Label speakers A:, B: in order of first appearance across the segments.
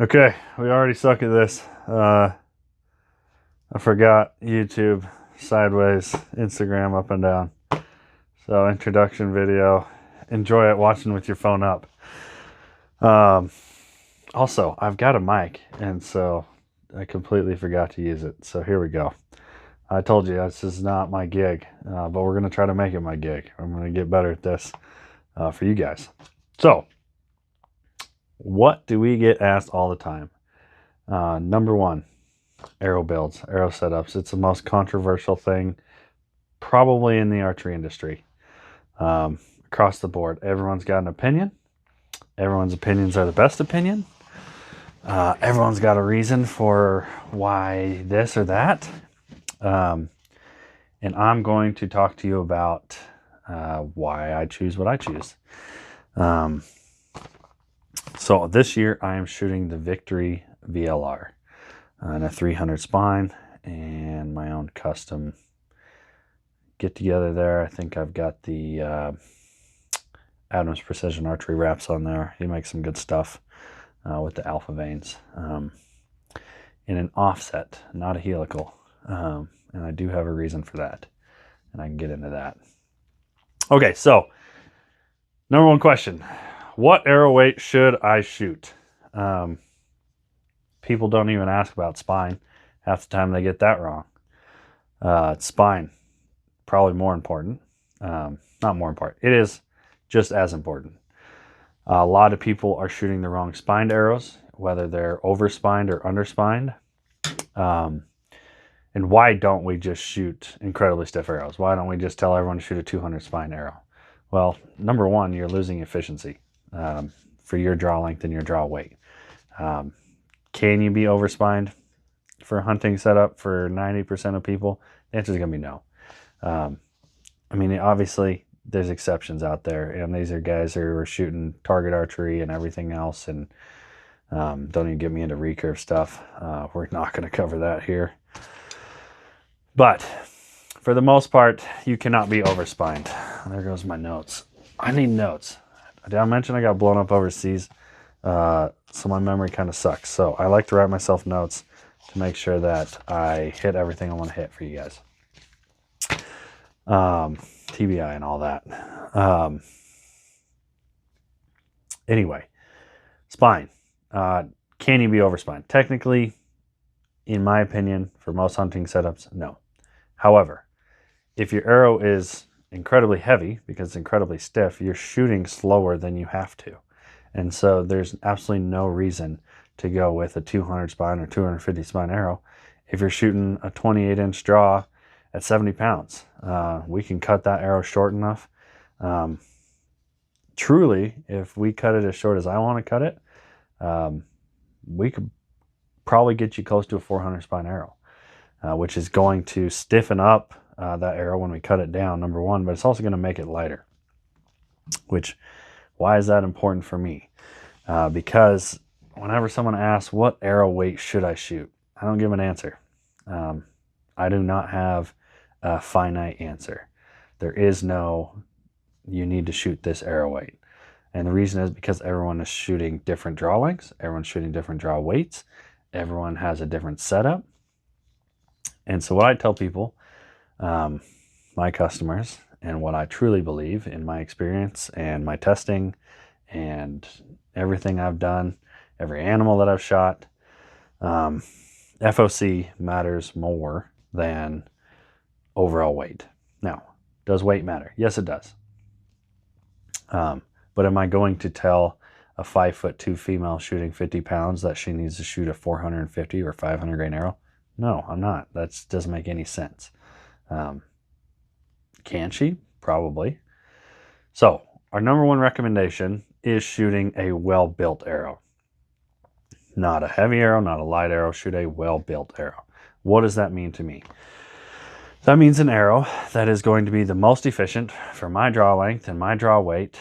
A: Okay, we already suck at this. I forgot YouTube, sideways, Instagram, up and down. So introduction video. Enjoy it watching with your phone up. Also, I've got a mic, and so I completely forgot to use it. So here we go. I told you this is not my gig, but we're going to try to make it my gig. I'm going to get better at this for you guys. So, what do we get asked all the time? Number one, arrow builds, arrow setups. It's the most controversial thing probably in the archery industry. Across the board, everyone's got an opinion. Everyone's opinions are the best opinion. Everyone's got a reason for why this or that. And I'm going to talk to you about why I choose what I choose. So this year I am shooting the Victory VLR and a 300 spine and my own custom get together there. I think I've got the Adams Precision Archery wraps on there. He makes some good stuff with the alpha vanes in an offset, not a helical. And I do have a reason for that, and I can get into that. Okay, so number one question: what arrow weight should I shoot? People don't even ask about spine. Half the time they get that wrong. Spine, probably more important. Not more important. It is just as important. A lot of people are shooting the wrong spined arrows, whether they're overspined or underspined. And why don't we just shoot incredibly stiff arrows? Why don't we just tell everyone to shoot a 200 spine arrow? Well, number one, you're losing efficiency for your draw length and your draw weight. Can you be overspined for a hunting setup for 90% of people? The answer is going to be no. I mean, obviously, there's exceptions out there, and these are guys who are shooting target archery and everything else, and don't even get me into recurve stuff. We're not going to cover that here. But for the most part, you cannot be overspined. There goes my notes. I need notes. Did I mention I got blown up overseas? So my memory kind of sucks. So I like to write myself notes to make sure that I hit everything I want to hit for you guys. TBI and all that. Anyway, spine. Can you be overspined? Technically, in my opinion, for most hunting setups, no. However, if your arrow is incredibly heavy because it's incredibly stiff, you're shooting slower than you have to. And so there's absolutely no reason to go with a 200 spine or 250 spine arrow if you're shooting a 28-inch draw at 70 pounds. We can cut that arrow short enough. Truly, if we cut it as short as I want to cut it, we could probably get you close to a 400 spine arrow, which is going to stiffen up that arrow when we cut it down, number one, but it's also going to make it lighter. Why is that important for me? Because whenever someone asks, what arrow weight should I shoot? I don't give an answer. I do not have a finite answer. There is no, you need to shoot this arrow weight. And the reason is because everyone is shooting different draw lengths, everyone's shooting different draw weights, everyone has a different setup. And so what I tell people, my customers, and what I truly believe in my experience and my testing and everything I've done, every animal that I've shot, FOC matters more than overall weight. Now, does weight matter? Yes, it does. But am I going to tell a 5'2" female shooting 50 pounds that she needs to shoot a 450 or 500 grain arrow? No, I'm not. That doesn't make any sense. Can she? Probably. So our number one recommendation is shooting a well-built arrow. Not a heavy arrow, not a light arrow. Shoot a well-built arrow. What does that mean to me? That means an arrow that is going to be the most efficient for my draw length and my draw weight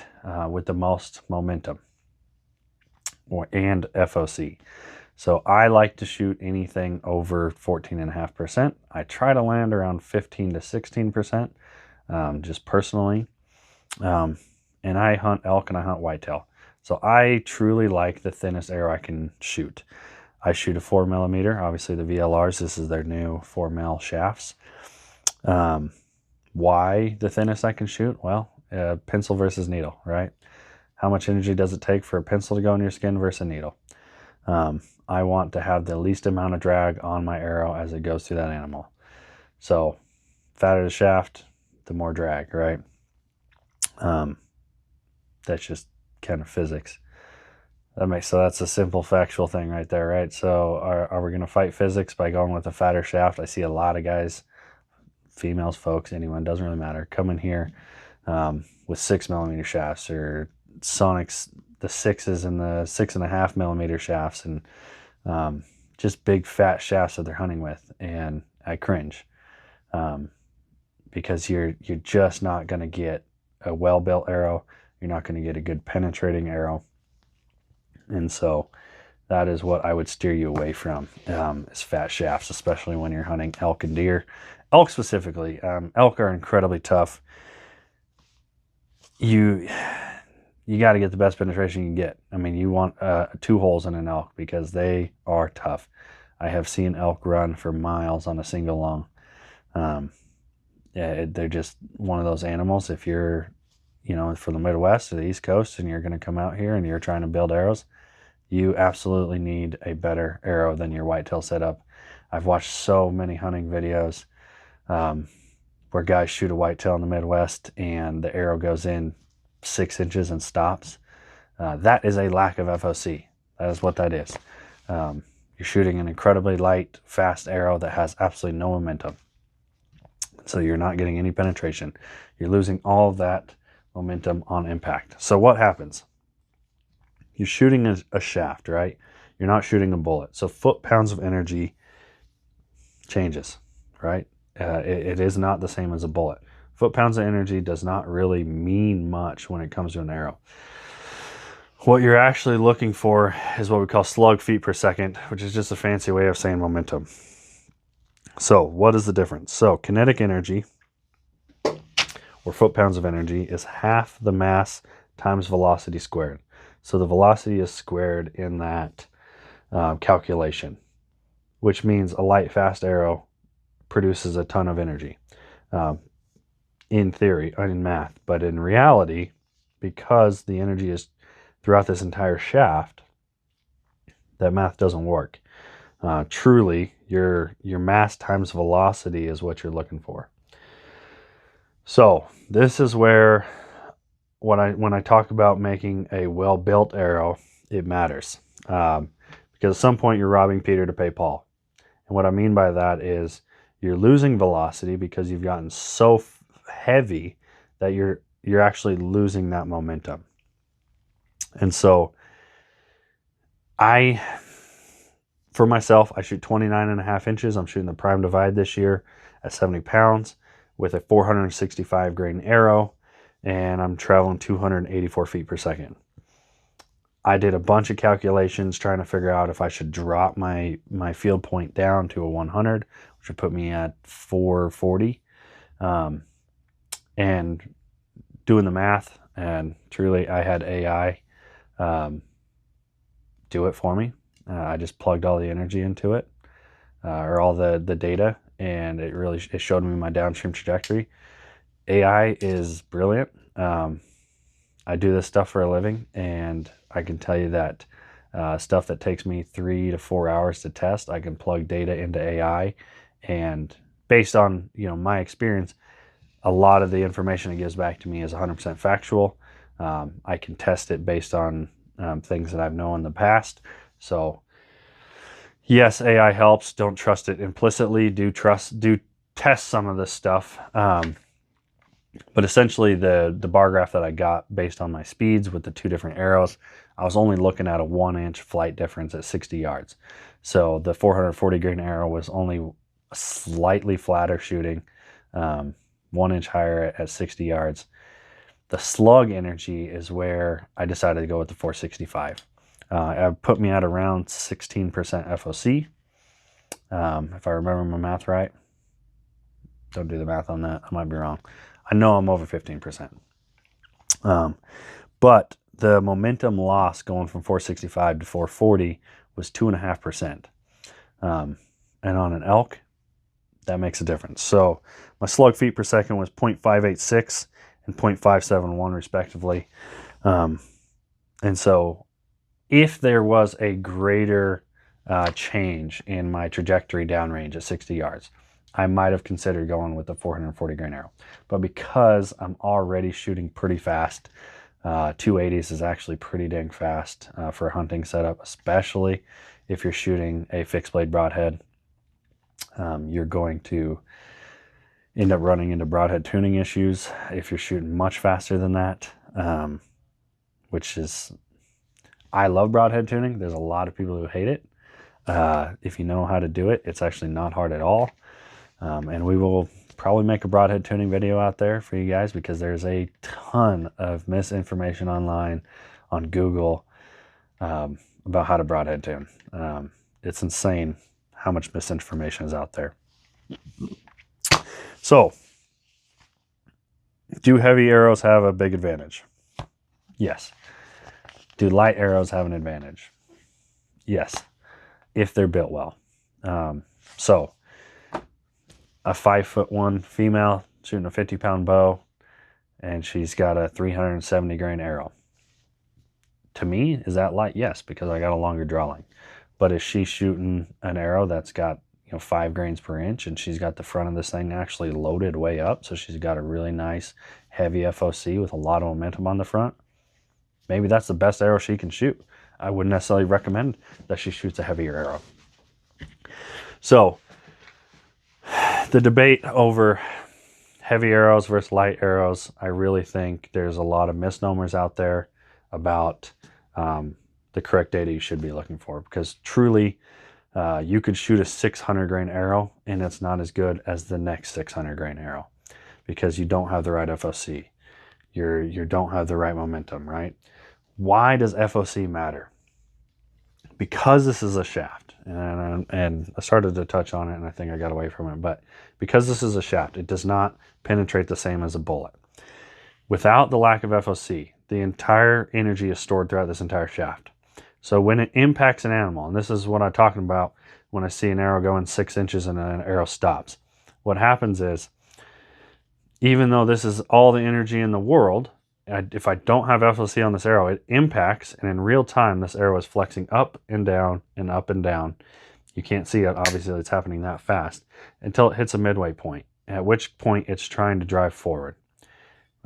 A: with the most momentum and FOC. So I like to shoot anything over 14.5%. I try to land around 15 to 16%, just personally. And I hunt elk and I hunt whitetail. So I truly like the thinnest arrow I can shoot. I shoot a 4mm, obviously the VLRs, this is their new 4mm shafts. Why the thinnest I can shoot? Well, pencil versus needle, right? How much energy does it take for a pencil to go in your skin versus a needle? I want to have the least amount of drag on my arrow as it goes through that animal. So fatter the shaft, the more drag, right? That's just kind of physics. So that's a simple factual thing right there, right? So are we going to fight physics by going with a fatter shaft? I see a lot of guys, females, folks, anyone, doesn't really matter, come in here with 6mm shafts, or Sonics, the 6s and the 6.5mm shafts, and just big fat shafts that they're hunting with, and I cringe because you're just not going to get a well-built arrow. You're not going to get a good penetrating arrow. And so that is what I would steer you away from, is fat shafts, especially when you're hunting elk and deer. Elk specifically. Elk are incredibly tough. You got to get the best penetration you can get. I mean, you want 2 holes in an elk because they are tough. I have seen elk run for miles on a single lung. Yeah, they're just one of those animals. If you're, from the Midwest to the East Coast and you're going to come out here and you're trying to build arrows, you absolutely need a better arrow than your whitetail setup. I've watched so many hunting videos where guys shoot a whitetail in the Midwest and the arrow goes in 6 inches and stops. That is a lack of FOC. That is what that is. You're shooting an incredibly light, fast arrow that has absolutely no momentum. So you're not getting any penetration. You're losing all of that momentum on impact. So what happens? You're shooting a shaft, right? You're not shooting a bullet. So foot-pounds of energy changes, right? It is not the same as a bullet. Foot-pounds of energy does not really mean much when it comes to an arrow. What you're actually looking for is what we call slug feet per second, which is just a fancy way of saying momentum. So what is the difference? So kinetic energy, or foot-pounds of energy, is half the mass times velocity squared. So the velocity is squared in that calculation, which means a light, fast arrow produces a ton of energy in theory, in math. But in reality, because the energy is throughout this entire shaft, that math doesn't work. Truly, your mass times velocity is what you're looking for. So this is where when I talk about making a well-built arrow, it matters. Because at some point you're robbing Peter to pay Paul. And what I mean by that is you're losing velocity because you've gotten so heavy that you're actually losing that momentum. And so for myself, I shoot 29.5 inches. I'm shooting the Prime Divide this year at 70 pounds with a 465 grain arrow, and I'm traveling 284 feet per second. I did a bunch of calculations trying to figure out if I should drop my field point down to a 100, which would put me at 440. And doing the math, and truly I had AI do it for me. I just plugged all the energy into it, or all the data, and it showed me my downstream trajectory. AI is brilliant. I do this stuff for a living, and I can tell you that stuff that takes me 3 to 4 hours to test, I can plug data into AI, and based on my experience, a lot of the information it gives back to me is 100% factual. I can test it based on things that I've known in the past. So yes, AI helps. Don't trust it implicitly. Do test some of this stuff. But essentially the bar graph that I got based on my speeds with the 2 different arrows, I was only looking at a 1-inch flight difference at 60 yards. So the 440 grain arrow was only slightly flatter shooting, 1 inch higher at 60 yards. The slug energy is where I decided to go with the 465. It put me at around 16% FOC, if I remember my math right. Don't do the math on that. I might be wrong. I know I'm over 15%. But the momentum loss going from 465 to 440 was 2.5%. And on an elk, that makes a difference. So my slug feet per second was 0.586 and 0.571 respectively. And so if there was a greater change in my trajectory downrange at 60 yards, I might have considered going with the 440 grain arrow. But because I'm already shooting pretty fast, 280s is actually pretty dang fast for a hunting setup, especially if you're shooting a fixed blade broadhead. You're going to end up running into broadhead tuning issues if you're shooting much faster than that, which is, I love broadhead tuning. There's a lot of people who hate it. If you know how to do it, it's actually not hard at all. And we will probably make a broadhead tuning video out there for you guys, because there's a ton of misinformation online on Google about how to broadhead tune. It's insane how much misinformation is out there. So, do heavy arrows have a big advantage? Yes. Do light arrows have an advantage? Yes, if they're built well. So, a 5'1" female shooting a 50-pound bow, and she's got a 370 grain arrow. To me, is that light? Yes, because I got a longer draw length. But is she shooting an arrow that's got 5 grains per inch, and she's got the front of this thing actually loaded way up, so she's got a really nice heavy FOC with a lot of momentum on the front? Maybe that's the best arrow she can shoot. I wouldn't necessarily recommend that she shoots a heavier arrow. So the debate over heavy arrows versus light arrows, I really think there's a lot of misnomers out there about the correct data you should be looking for, because truly you could shoot a 600 grain arrow and it's not as good as the next 600 grain arrow, because you don't have the right FOC. You don't have the right momentum, right? Why does FOC matter? Because this is a shaft, and I started to touch on it and I think I got away from it, but because this is a shaft, it does not penetrate the same as a bullet. Without the lack of FOC, the entire energy is stored throughout this entire shaft. So when it impacts an animal, and this is what I'm talking about when I see an arrow going 6 inches and an arrow stops, what happens is, even though this is all the energy in the world, if I don't have FOC on this arrow, it impacts, and in real time, this arrow is flexing up and down and up and down. You can't see it, obviously it's happening that fast, until it hits a midway point, at which point it's trying to drive forward.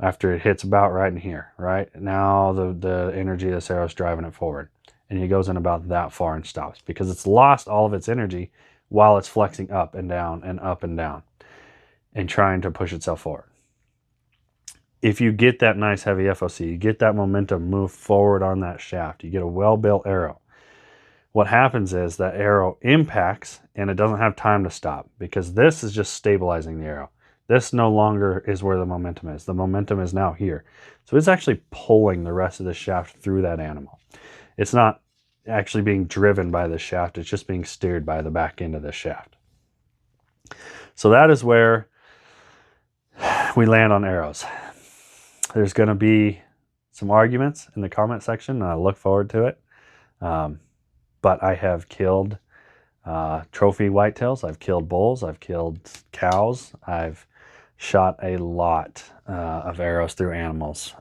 A: After it hits about right in here, right? Now the energy of this arrow is driving it forward. And it goes in about that far and stops, because it's lost all of its energy while it's flexing up and down and up and down and trying to push itself forward. If you get that nice heavy FOC, you get that momentum move forward on that shaft, you get a well-built arrow, what happens is that arrow impacts and it doesn't have time to stop, because this is just stabilizing the arrow. This no longer is where the momentum is. The momentum is now here. So it's actually pulling the rest of the shaft through that animal. It's not actually being driven by the shaft, it's just being steered by the back end of the shaft. So that is where we land on arrows. There's going to be some arguments in the comment section, and I look forward to it. But I have killed trophy whitetails, I've killed bulls, I've killed cows, I've shot a lot of arrows through animals.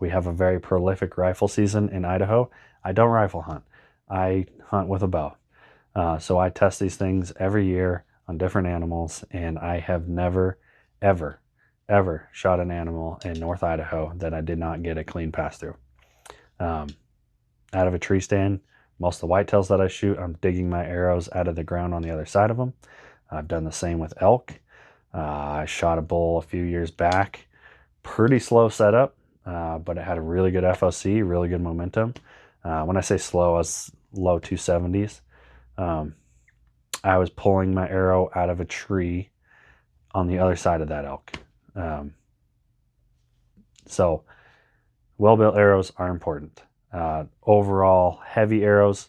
A: We have a very prolific rifle season in Idaho. I don't rifle hunt. I hunt with a bow. So I test these things every year on different animals, and I have never, ever, ever shot an animal in North Idaho that I did not get a clean pass through. Out of a tree stand, most of the whitetails that I shoot, I'm digging my arrows out of the ground on the other side of them. I've done the same with elk. I shot a bull a few years back. Pretty slow setup. But it had a really good FOC, really good momentum. When I say slow, I was low 270s. I was pulling my arrow out of a tree on the other side of that elk. So well-built arrows are important. Overall, heavy arrows,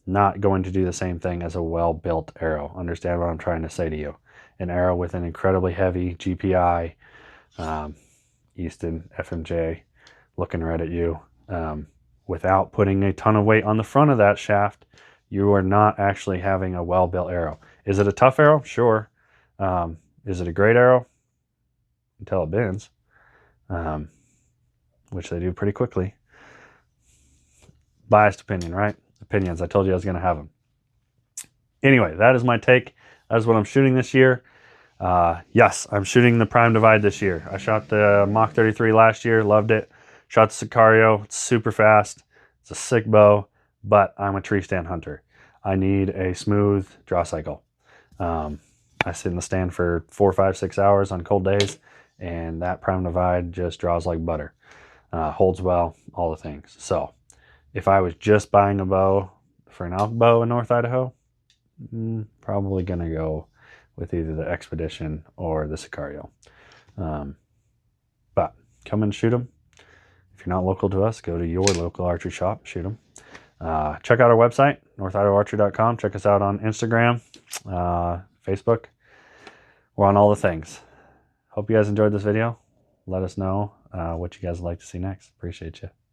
A: not going to do the same thing as a well-built arrow. Understand what I'm trying to say to you. An arrow with an incredibly heavy GPI, Easton FMJ, looking right at you. Without putting a ton of weight on the front of that shaft, you are not actually having a well-built arrow. Is it a tough arrow? Sure. Is it a great arrow? Until it bends, which they do pretty quickly. Biased opinion, right? Opinions. I told you I was going to have them. Anyway, that is my take. That is what I'm shooting this year. Yes, I'm shooting the Prime Divide this year. I shot the Mach 33 last year, loved it. Shot the Sicario, it's super fast. It's a sick bow, but I'm a tree stand hunter. I need a smooth draw cycle. I sit in the stand for 4, 5, 6 hours on cold days, and that Prime Divide just draws like butter. Holds well, all the things. So if I was just buying a bow for an elk bow in North Idaho, probably gonna go with either the Expedition or the Sicario. But come and shoot them. If you're not local to us, go to your local archery shop, shoot them. Check out our website, northidahoarchery.com. Check us out on Instagram, Facebook. We're on all the things. Hope you guys enjoyed this video. Let us know what you guys would like to see next. Appreciate you.